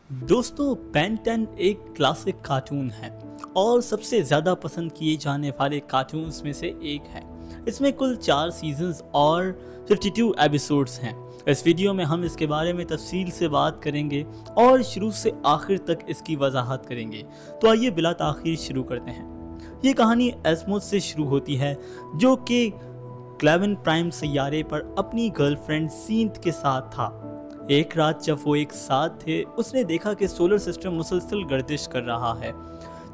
दोस्तों, बेन 10 एक classic cartoon है और सबसे ज़्यादा पसंद किए जाने वाले कार्टून्स में से एक है। इसमें कुल 4 सीजन्स और 52 एपिसोड्स हैं। इस वीडियो में हम इसके बारे में तफसील से बात करेंगे और शुरू से आखिर तक इसकी वजाहत करेंगे। तो आइए बिला ताखीर शुरू करते हैं। ये कहानी एस्मोथ से शुरू होती है, जो कि क्लेवन प्राइम सैयारे पर अपनी गर्लफ्रेंड सींथ के साथ था। एक रात जब वो एक साथ थे, उसने देखा कि सोलर सिस्टम मुसलसल गर्दिश कर रहा है,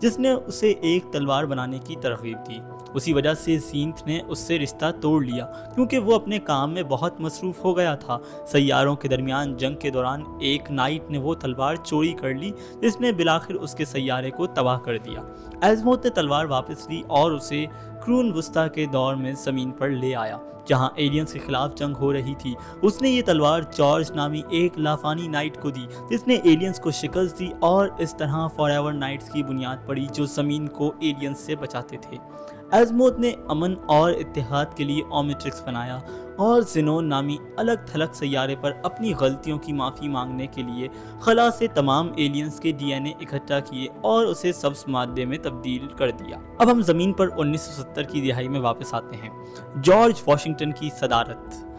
जिसने उसे एक तलवार बनाने की तरगीब दी। उसी वजह से सींथ ने उससे रिश्ता तोड़ लिया, क्योंकि वो अपने काम में बहुत मसरूफ़ हो गया था। सैयारों के दरमियान जंग के दौरान एक नाइट ने वो तलवार चोरी कर ली, जिसने बिलाखिर उसके सैयारे को तबाह कर दिया। एज़्मोथ ने तलवार वापस ली और उसे क्रून वुस्ता के दौर में ज़मीन पर ले आया, जहां एलियंस के खिलाफ जंग हो रही थी। उसने ये तलवार जॉर्ज नामी एक लाफानी नाइट को दी, जिसने एलियंस को शिकस्त दी और इस तरह फॉरएवर नाइट्स की बुनियाद पड़ी, जो ज़मीन को एलियंस से बचाते थे। एज़्मोथ ने अमन और इत्तेहाद के लिए ओमिट्रिक्स बनाया और ज़ेनोन नामी अलग थलग सैयारे पर अपनी गलतियों की माफ़ी मांगने के लिए खला से तमाम एलियंस के डीएनए इकट्ठा किए और उसे सब्ज़ मादे में तब्दील कर दिया। अब हम ज़मीन पर 1970 की दिहाई में वापस आते हैं। जॉर्ज वाशिंगटन की सदारत।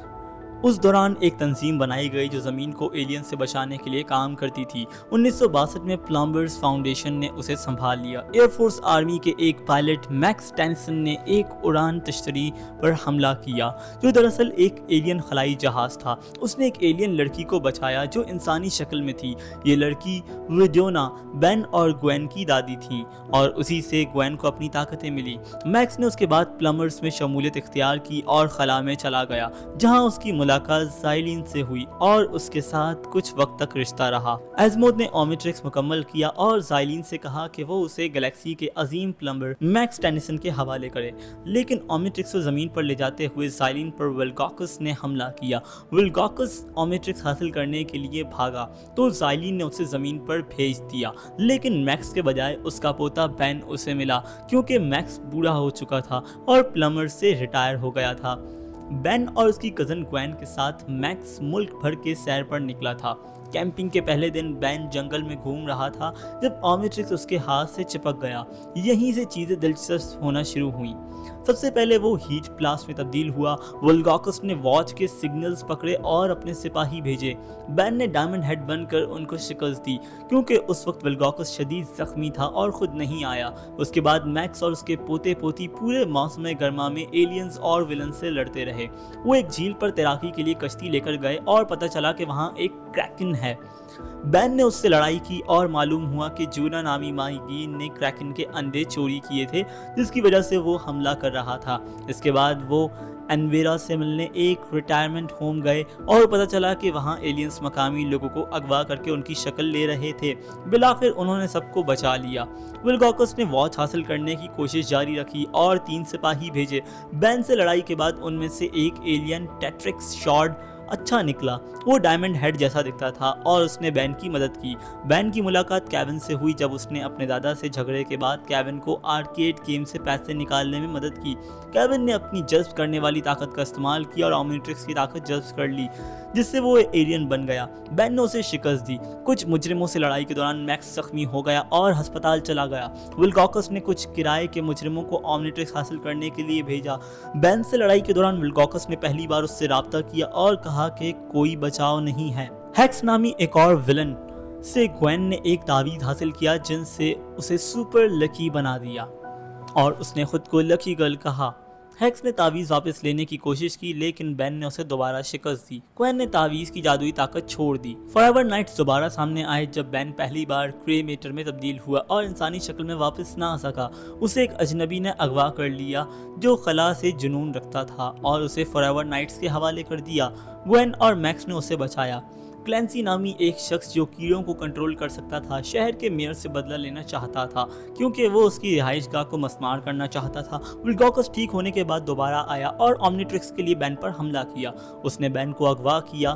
उस दौरान एक तंजीम बनाई गई जो ज़मीन को एलियन से बचाने के लिए काम करती थी। 1962 में प्लम्बर्स फाउंडेशन ने उसे संभाल लिया। एयरफोर्स आर्मी के एक पायलट मैक्स टेनिसन ने एक उड़ान तश्तरी पर हमला किया, जो दरअसल एक एलियन खलाई जहाज़ था। उसने एक एलियन लड़की को बचाया जो इंसानी शक्ल में थी। ये लड़की विडोना, बेन और ग्वेन की दादी थी और उसी से ग्वेन को अपनी ताकतें मिली। मैक्स ने उसके बाद प्लम्बर्स में शमूलियत इख्तियार की और खला में चला गया, जहाँ उसकी मुलाकात ज़ाइलिन से हुई और उसके साथ कुछ वक्त तक रिश्ता रहा। एज़्मोथ ने ओमिट्रिक्स मुकम्मल किया और ज़ाइलिन से कहा कि वो उसे गैलेक्सी के अजीम प्लम्बर मैक्स टेनिसन के हवाले करे, लेकिन ओमिट्रिक्स को ज़मीन पर ले जाते हुए ज़ाइलिन पर विल्गॉकस ने हमला किया। विल्गॉकस ओमिट्रिक्स हासिल करने के लिए भागा तो ज़ाइलिन ने उसे ज़मीन पर भेज दिया, लेकिन मैक्स के बजाय उसका पोता बेन उसे मिला, क्योंकि मैक्स बूढ़ा हो चुका था और प्लम्बर से रिटायर हो गया था। बेन और उसकी कज़न ग्वेन के साथ मैक्स मुल्क भर के सैर पर निकला था। कैंपिंग के पहले दिन बेन जंगल में घूम रहा था जब ओमिट्रिक्स उसके हाथ से चिपक गया। यहीं से चीज़ें दिलचस्प होना शुरू हुई। सबसे पहले वो हीट ब्लास्ट में तब्दील हुआ। विल्गॉकस ने वॉच के सिग्नल्स पकड़े और अपने सिपाही भेजे। बेन ने डायमंड हेड बनकर उनको शिकस्त दी, क्योंकि उस वक्त विल्गॉकस शदीद जख्मी था और खुद नहीं आया। उसके बाद मैक्स और उसके पोते पोती पूरे मौसम गर्मा में एलियंस और विलन से लड़ते रहे। वो एक झील पर तैराकी के लिए कश्ती लेकर गए और पता चला कि वहाँ एक क्रैकन है। बेन ने उससे लड़ाई की और मालूम हुआ कि जूना नामी माहीगीर ने क्रैकन के अंडे चोरी किए थे, जिसकी वजह से वो हमला कर रहा था। इसके बाद वो एनवेरा से मिलने एक रिटायरमेंट होम गए और पता चला कि वहाँ एलियंस मकामी लोगों को अगवा करके उनकी शक्ल ले रहे थे। बिलाखिर उन्होंने सबको बचा लिया। विल्गॉकस ने वॉच हासिल करने की कोशिश जारी रखी और 3 सिपाही भेजे। बेन से लड़ाई के बाद उनमें से एक एलियन टेट्रिक्स शॉर्ड अच्छा निकला। वो डायमंड हेड जैसा दिखता था और उसने बेन की मदद की। बेन की मुलाकात केविन से हुई जब उसने अपने दादा से झगड़े के बाद केविन को आर्केड गेम से पैसे निकालने में मदद की। केविन ने अपनी जज्ब करने वाली ताकत का इस्तेमाल किया और ओमिट्रिक्स की ताकत जज्ब कर ली, जिससे वो एलियन बन गया। बेन ने उसे शिकस्त दी। कुछ मुजरिमों से लड़ाई के दौरान मैक्स जख्मी हो गया और अस्पताल चला गया। विल्गॉकस ने कुछ किराए के मुजरिमों को ओमिट्रिक्स हासिल करने के लिए भेजा। बेन से लड़ाई के दौरान विल्गॉकस ने पहली बार उससे राब्ता किया और कहा कि कोई बचाव नहीं है। हेक्स नामी एक और विलन से ग्वेन ने एक तावीज़ हासिल किया, जिनसे उसे सुपर लकी बना दिया और उसने खुद को लकी गर्ल कहा। हेक्स ने तावीज़ वापस लेने की कोशिश की, लेकिन बेन ने उसे दोबारा शिकस्त दी। ग्वेन ने तावीज़ की जादुई ताकत छोड़ दी। फॉरएवर नाइट्स दोबारा सामने आए जब बेन पहली बार क्रेमेटर में तब्दील हुआ और इंसानी शक्ल में वापस ना आ सका। उसे एक अजनबी ने अगवा कर लिया जो खला से जुनून रखता था और उसे फॉरएवर नाइट्स के हवाले कर दिया। ग्वेन और मैक्स ने उसे बचाया। क्लेंसी नामी एक शख्स जो कीड़ों को कंट्रोल कर सकता था, शहर के मेयर से बदला लेना चाहता था, क्योंकि वो उसकी रिहाइशगाह को मस्मार करना चाहता था। विल्गॉकस ठीक होने के बाद दोबारा आया और ओमिट्रिक्स के लिए बेन पर हमला किया। उसने बेन को अगवा किया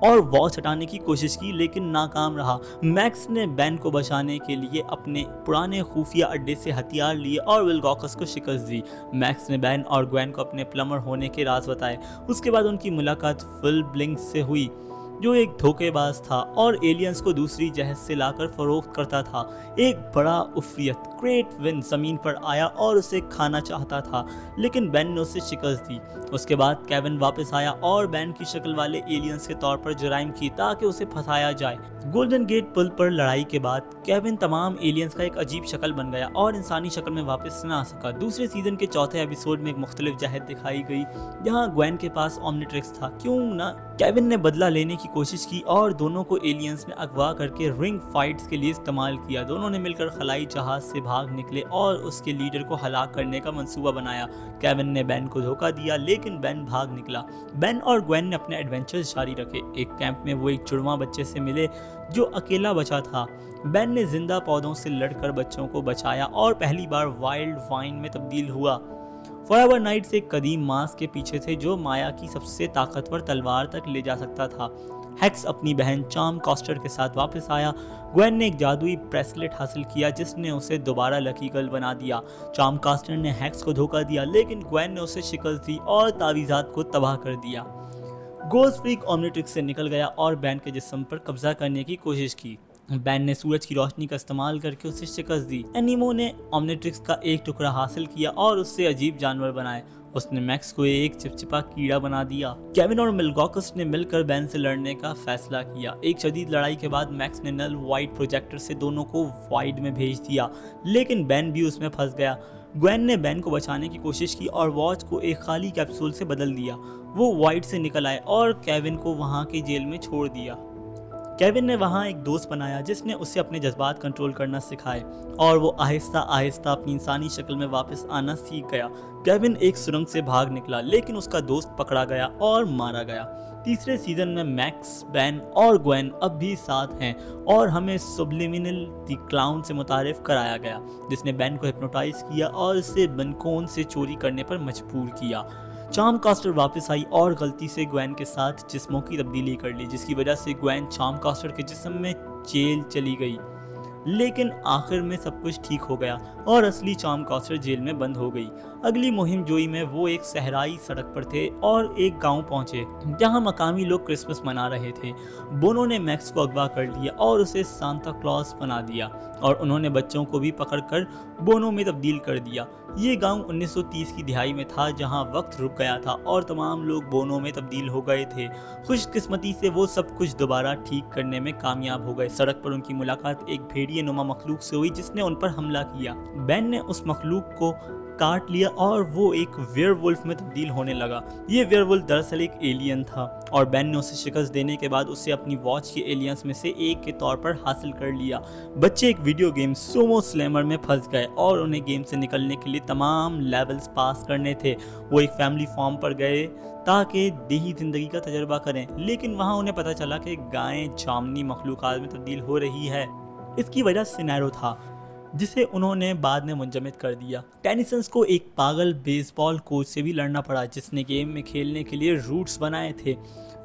और वॉच हटाने की कोशिश की, लेकिन नाकाम रहा। मैक्स ने बेन को बचाने के लिए अपने पुराने खुफिया अड्डे से हथियार लिए और विल्गॉकस को शिकस्त दी। मैक्स ने बेन और ग्वेन को अपने प्लम्बर होने के राज बताए। उसके बाद उनकी मुलाकात फिल ब्लिंक्स से हुई। जो एक धोखेबाज था और एलियंस को दूसरी जहर से लाकर फरोख्त करता था। एक बड़ा उफ्रियत ग्रेट विन ज़मीन पर आया और उसे खाना चाहता था, लेकिन बेन ने उसे शिकस्त दी। उसके बाद केविन वापस आया और बेन की शक्ल वाले एलियंस के तौर पर जुराइम की ताकि उसे फंसाया जाए। गोल्डन गेट पुल पर लड़ाई के बाद केविन तमाम एलियंस का एक अजीब शक्ल बन गया और इंसानी शक्ल में वापस न आ सका। दूसरे सीजन के चौथे एपिसोड में एक मुख्तलिफ जहत दिखाई गई जहाँ ग्वेन के पास ओमनिट्रिक्स था। क्यों ना केविन ने बदला लेने की कोशिश की और दोनों को एलियंस ने अगवा करके रिंग फाइट्स के लिए इस्तेमाल किया। दोनों ने मिलकर खलाई जहाज से भाग निकले और उसके लीडर को हलाक करने का मंसूबा बनाया। केविन ने बेन को धोखा दिया, लेकिन बेन भाग निकला। बेन और ग्वेन ने अपने एडवेंचर्स जारी रखे। एक कैंप में वो एक जुड़वां बच्चे से मिले जो अकेला बचा था। बेन ने जिंदा पौधों से लड़कर बच्चों को बचाया और पहली बार वाइल्ड वाइन में तब्दील हुआ। फॉरएवर नाइट्स एक कदीम मास्क के पीछे थे जो माया की सबसे ताकतवर तलवार तक ले जा सकता था। हेक्स अपनी बहन चार्म कास्टर के साथ वापस आया। ग्वेन ने एक जादुई ब्रेसलेट हासिल किया जिसने उसे दोबारा लकी गर्ल बना दिया। चार्म कास्टर ने हेक्स को धोखा दिया, लेकिन ग्वेन ने उसे शिकस्त दी और तावीज़ात को तबाह कर दिया। गोस्ट फ्रीक ओमनिट्रिक्स से निकल गया और बेन के जिस्म पर कब्जा करने की कोशिश की। बेन ने सूरज की रोशनी का इस्तेमाल करके उसे शिकस्त दी। एनिमो ने ओमनिट्रिक्स का एक टुकड़ा हासिल किया और उससे अजीब जानवर बनाए। उसने मैक्स को एक चिपचिपा कीड़ा बना दिया। केविन और मिलगॉकस ने मिलकर बेन से लड़ने का फैसला किया। एक शदीद लड़ाई के बाद मैक्स ने नल वाइड प्रोजेक्टर से दोनों को वाइड में भेज दिया, लेकिन बेन भी उसमें फंस गया। ग्वेन ने बेन को बचाने की कोशिश की और वॉच को एक खाली कैप्सूल से बदल दिया। वो वाइड से निकल आए और केविन को वहाँ की जेल में छोड़ दिया। केविन ने वहाँ एक दोस्त बनाया जिसने उसे अपने जज्बात कंट्रोल करना सिखाए और वो आहिस्ता आहिस्ता अपनी इंसानी शक्ल में वापस आना सीख गया। केविन एक सुरंग से भाग निकला, लेकिन उसका दोस्त पकड़ा गया और मारा गया। तीसरे सीजन में मैक्स, बेन और ग्वेन अब भी साथ हैं और हमें सुब्लिमिनल द क्लाउन से मुतारिफ कराया गया, जिसने बेन को हिप्नोटाइज किया और उसे बनकोन से चोरी करने पर मजबूर किया। चार्म कास्टर वापस आई और गलती से ग्वेन के साथ जिस्मों की तब्दीली कर ली, जिसकी वजह से ग्वेन चार्म कास्टर के जिस्म में जेल चली गई। लेकिन आखिर में सब कुछ ठीक हो गया और असली चार्म कास्टर जेल में बंद हो गई। अगली मुहिम जोई में वो एक सहराई सड़क पर थे और एक गांव पहुंचे जहां मकामी लोग क्रिसमस मना रहे थे। बोनो ने मैक्स को अगवा कर लिया और उसे सांता क्लॉज बना दिया और उन्होंने बच्चों को भी पकड़कर बोनो में तब्दील कर दिया। ये गांव 1930 की दिहाई में था जहां वक्त रुक गया था और तमाम लोग बोनो में तब्दील हो गए थे। खुशकिस्मती से वो सब कुछ दोबारा ठीक करने में कामयाब हो गए। सड़क पर उनकी मुलाकात एक भेड़िए नुमा मखलूक से हुई जिसने उन पर हमला किया। बेन ने उस मखलूक को काट लिया और वो एक वेयरवुल्फ में तब्दील होने लगा। ये वेयरवुल्फ दरअसल एक एलियन था और बेन ने उसे शिकस्त देने के बाद उसे अपनी वॉच के एलियंस में से एक के तौर पर हासिल कर लिया। बच्चे एक वीडियो गेम सोमो स्लैमर में फंस गए और उन्हें गेम से निकलने के लिए तमाम लेवल्स पास करने थे। वो एक फैमिली फार्म पर गए ताकि देही जिंदगी का तजर्बा करें, लेकिन वहाँ उन्हें पता चला कि गायें जामनी मखलूकात में तब्दील हो रही है। इसकी वजह सिनेरो था जिसे उन्होंने बाद में मुंजमद कर दिया। टेनिसंस को एक पागल बेसबॉल कोच से भी लड़ना पड़ा जिसने गेम में खेलने के लिए रूट्स बनाए थे।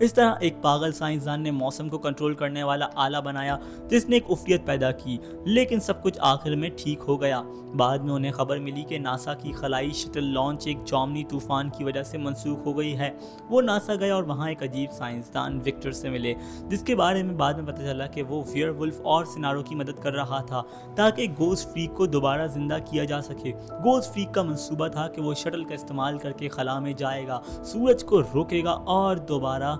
इस तरह एक पागल साइंसदान ने मौसम को कंट्रोल करने वाला आला बनाया जिसने एक उफ्रियत पैदा की, लेकिन सब कुछ आखिर में ठीक हो गया। बाद में उन्हें खबर मिली कि नासा की खलाई शटल लॉन्च एक जॉमनी तूफान की वजह से मंसूख हो गई है। वो नासा गए और वहाँ एक अजीब साइंसदान विक्टर से मिले जिसके बारे में बाद में पता चला कि वो वेयरवुल्फ और सिनारो की मदद कर रहा था ताकि गोस्ट फ्रीक को दोबारा जिंदा किया जा सके। गोस्ट फ्रीक का मंसूबा था कि वो शटल का इस्तेमाल करके खला में जाएगा, सूरज को रोकेगा और दोबारा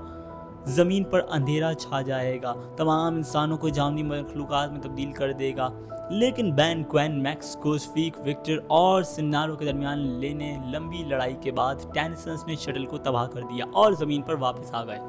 ज़मीन पर अंधेरा छा जाएगा, तमाम इंसानों को जामनी मखलूकात में तब्दील कर देगा। लेकिन Ben, Gwen, Max, Ghost Freak, Victor और सिनारो के दरमियान लेने लंबी लड़ाई के बाद टेनिसंस ने शटल को तबाह कर दिया और ज़मीन पर वापस आ गए।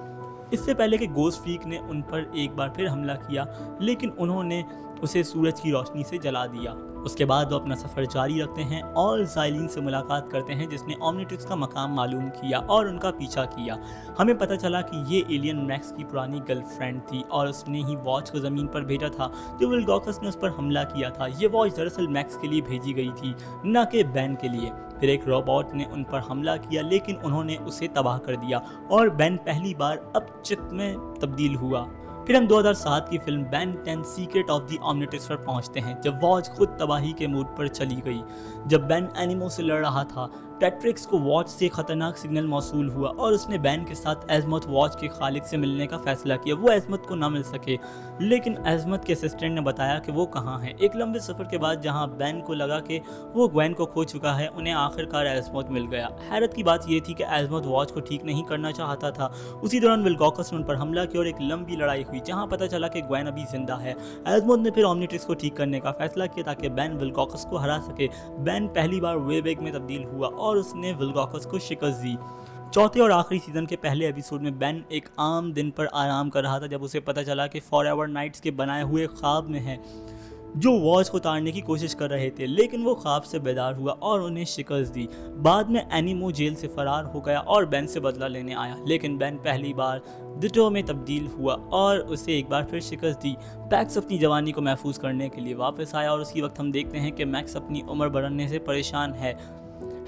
इससे पहले कि गोस्ट फ्रीक ने उन पर एक बार फिर हमला किया, लेकिन उन्होंने उसे सूरज की रोशनी से जला दिया। उसके बाद वो अपना सफ़र जारी रखते हैं और ज़ाइलिन से मुलाकात करते हैं जिसने ओमनिट्रिक्स का मकाम मालूम किया और उनका पीछा किया। हमें पता चला कि ये एलियन मैक्स की पुरानी गर्लफ्रेंड थी और उसने ही वॉच को ज़मीन पर भेजा था जो विलगॉकस ने उस पर हमला किया था। ये वॉच दरअसल मैक्स के लिए भेजी गई थी, न कि बेन के लिए। फिर एक रोबोट ने उन पर हमला किया, लेकिन उन्होंने उसे तबाह कर दिया और बेन पहली बार अब चिक में तब्दील हुआ। फिर हम 2007 की film Ben 10 secret of the Omnitrix पर पहुंचते हैं जब वॉच खुद तबाही के मूड पर चली गई। जब बेन एनिमो से लड़ रहा था, टेट्रिक्स को वॉच से खतरनाक सिग्नल मौसूल हुआ और उसने बैन के साथ एज़मथ वॉच के खालिक से मिलने का फैसला किया। वो एज़मथ को ना मिल सके, लेकिन एज़मथ के असिस्टेंट ने बताया कि वो कहाँ है। एक लंबे सफ़र के बाद जहाँ बैन को लगा कि वो ग्वेन को खो चुका है, उन्हें आखिरकार एज़मथ मिल गया। हैरत की बात ये थी कि एज़मथ वॉच को ठीक नहीं करना चाहता था। उसी दौरान विल्कोकस ने उन पर हमला किया और एक लंबी लड़ाई हुई जहाँ पता चला कि ग्वेन अभी जिंदा है। एज़मथ ने फिर ओमनिट्रिक्स को ठीक करने का फैसला किया ताकि बैन विल्कोकस को हरा सके। बैन पहली बार वेबेग में तब्दील हुआ और उसने विल्कोकस को शिकस्त दी। चौथे और आखिरी सीजन के पहले एपिसोड में बैन एक आम दिन पर आराम कर रहा था जब उसे पता चला कि फॉरएवर नाइट्स के बनाए हुए ख्वाब में है जो वॉच को उतारने की कोशिश कर रहे थे, लेकिन वो ख्वाब से बेदार हुआ और उन्हें शिकस्त दी। बाद में एनिमो जेल से फरार हो गया और बैन से बदला लेने आया, लेकिन बैन पहली बार डिटो में तब्दील हुआ और उसे एक बार फिर शिकस्त दी। मैक्स अपनी जवानी को महफूज करने के लिए वापस आया और उसी वक्त हम देखते हैं कि मैक्स अपनी उम्र बढ़ने से परेशान है।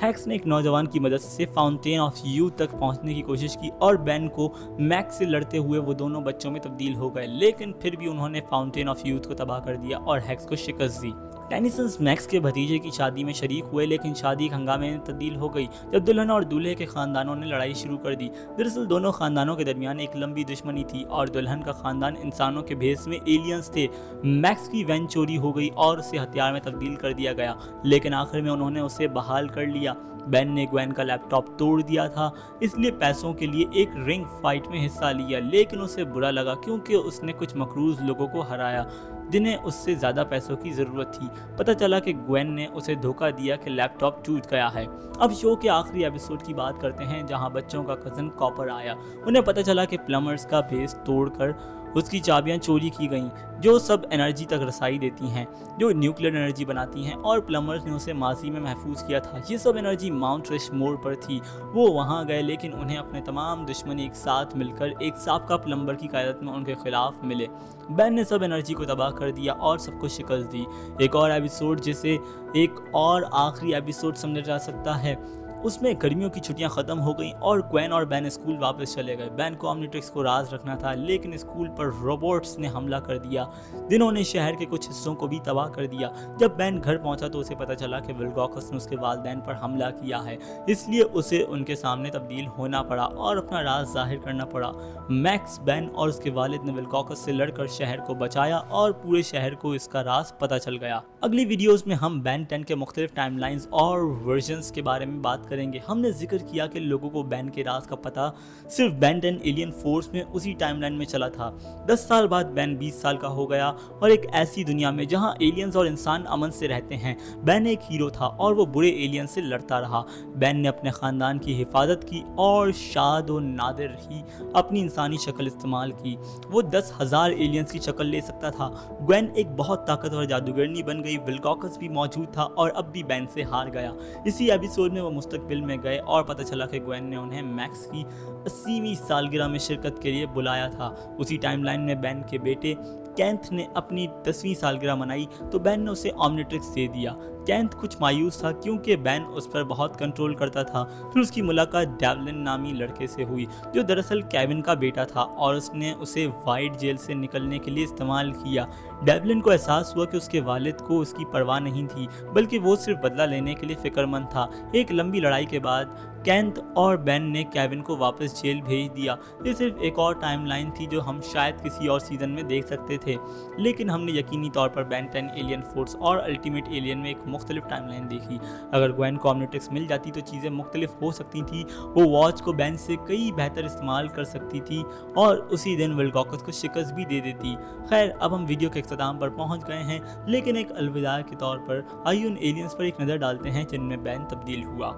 हैक्स ने एक नौजवान की मदद से फाउंटेन ऑफ यूथ तक पहुंचने की कोशिश की और बैन को मैक्स से लड़ते हुए वो दोनों बच्चों में तब्दील हो गए, लेकिन फिर भी उन्होंने फाउंटेन ऑफ यूथ को तबाह कर दिया और हैक्स को शिकस्त दी। टेनिसंस मैक्स के भतीजे की शादी में शरीक हुए, लेकिन शादी एक हंगामे में तब्दील हो गई जब दुल्हन और दूल्हे के खानदानों ने लड़ाई शुरू कर दी। दरअसल दोनों खानदानों के दरमियान एक लंबी दुश्मनी थी और दुल्हन का खानदान इंसानों के भेस में एलियंस थे। मैक्स की वैन चोरी हो गई और उसे हथियार में तब्दील कर दिया गया, लेकिन आखिर में उन्होंने उसे बहाल कर लिया। बैन ने ग्वेन का लैपटॉप तोड़ दिया था, इसलिए पैसों के लिए एक रिंग फाइट में हिस्सा लिया, लेकिन उसे बुरा लगा क्योंकि उसने कुछ मकरूज लोगों को हराया जिन्हें उससे ज़्यादा पैसों की ज़रूरत थी। पता चला कि ग्वेन ने उसे धोखा दिया कि लैपटॉप टूट गया है। अब शो के आखिरी एपिसोड की बात करते हैं जहां बच्चों का कज़न कॉपर आया। उन्हें पता चला कि प्लमर्स का भेस तोड़कर उसकी चाबियां चोरी की गईं जो सब एनर्जी तक रसाई देती हैं, जो न्यूक्लियर एनर्जी बनाती हैं, और प्लमर्स ने उसे माजी में महफूज किया था। ये सब एनर्जी माउंट रशमोर पर थी। वो वहाँ गए, लेकिन उन्हें अपने तमाम दुश्मन एक साथ मिलकर एक साबका प्लम्बर की क़यादत में उनके खिलाफ मिले। बैन ने सब एनर्जी को तबाह कर दिया और सबको शिकस्त दी। एक और एपिसोड जिसे एक और आखिरी एपिसोड समझा जा सकता है, उसमें गर्मियों की छुट्टियां ख़त्म हो गईं और ग्वेन और बैन स्कूल वापस चले गए। बैन को ओमनिट्रिक्स को राज रखना था, लेकिन स्कूल पर रोबोट्स ने हमला कर दिया जिन्होंने शहर के कुछ हिस्सों को भी तबाह कर दिया। जब बैन घर पहुंचा तो उसे पता चला कि विल्कोकस ने उसके वालिदैन पर हमला किया है, इसलिए उसे उनके सामने तब्दील होना पड़ा और अपना राज जाहिर करना पड़ा। मैक्स, बैन और उसके वालिद ने विल्कोकस से लड़कर शहर को बचाया और पूरे शहर को इसका राज पता चल गया। अगली वीडियोज़ में हम बैन 10 के मुख्तलिफ टाइमलाइंस और वर्जन्स के बारे में बात करेंगे। हमने जिक्र किया कि लोगों को बैन के राज का पता सिर्फ बैन 10 एलियन फोर्स में उसी टाइमलाइन में चला था। 10 साल बाद बैन 20 साल का हो गया और एक ऐसी दुनिया में जहां एलियंस और इंसान अमन से रहते हैं। बैन एक हीरो था और वो बुरे एलियन से लड़ता रहा। बैन ने अपने ख़ानदान की हिफाजत की और शाद और नादिर ही अपनी इंसानी शक्ल इस्तेमाल की। वो 10,000 एलियंस की शक्ल ले सकता था। ग्वेन एक बहुत ताकतवर जादूगरनी बन गई। विल्कोकस भी मौजूद था और अब भी बैन से हार गया। इसी एपिसोड में वो मुस्तकबिल में गए और पता चला कि ग्वेन ने उन्हें मैक्स की 80वीं सालगिरह में शिरकत के लिए बुलाया था। उसी टाइमलाइन में बैन के बेटे कैंथ ने अपनी 10वीं सालगिरह मनाई तो बैन ने उसे ओमनिट्रिक्स दे दिया। कैंथ कुछ मायूस था क्योंकि बैन उस पर बहुत कंट्रोल करता था। फिर उसकी मुलाकात डेवलिन नामी लड़के से हुई जो दरअसल केविन का बेटा था और उसने उसे वाइट जेल से निकलने के लिए इस्तेमाल किया। डेवलिन को एहसास हुआ कि उसके वालिद को उसकी परवाह नहीं थी, बल्कि वो सिर्फ बदला लेने के लिए फिक्रमंद था। एक लंबी लड़ाई के बाद कैंथ और बैन ने केविन को वापस जेल भेज दिया। ये सिर्फ एक और टाइमलाइन थी जो हम शायद किसी और सीजन में देख सकते थे, लेकिन हमने यकीनी तौर पर बैन 10 एलियन फोर्स और अल्टीमेट एलियन में एक मुख्तलिफ टाइमलाइन देखी। अगर ग्वेन को ओमनिट्रिक्स मिल जाती तो चीज़ें मुख्तलिफ हो सकती थी। वो वॉच को बैन से कई बेहतर इस्तेमाल कर सकती थी और उसी दिन विल्कोकस को शिकस्त भी दे देती। खैर, अब हम वीडियो के इख्तिताम पर पहुंच गए हैं, लेकिन एक अलविदा के तौर पर आइए उन एलियंस पर एक नज़र डालते हैं जिनमें बैन तब्दील हुआ।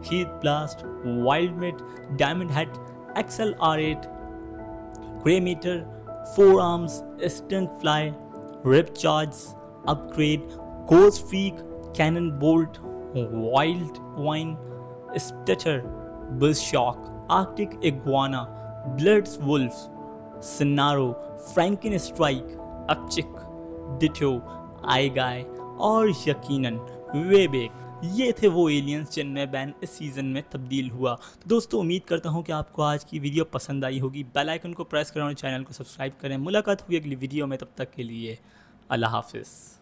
Heat blast, wild mutt, diamond head, XLR8, grey matter, four arms, stinkfly, rip charge, upgrade, ghost freak, cannonbolt, wild vine, स्टचर, buzzshock, arctic iguana, blitzwolfer, सिनारो, frankenstrike, upchuck, ditto, eye guy और यकीनन वेबेक। ये थे वो aliens जिनमें ban इस season में तब्दील हुआ। तो दोस्तों, उम्मीद करता हूँ कि आपको आज की वीडियो पसंद आई होगी। बेल आइकन को प्रेस करें और चैनल को सब्सक्राइब करें। मुलाकात हुई अगली वीडियो में, तब तक के लिए अल्लाह हाफिज़।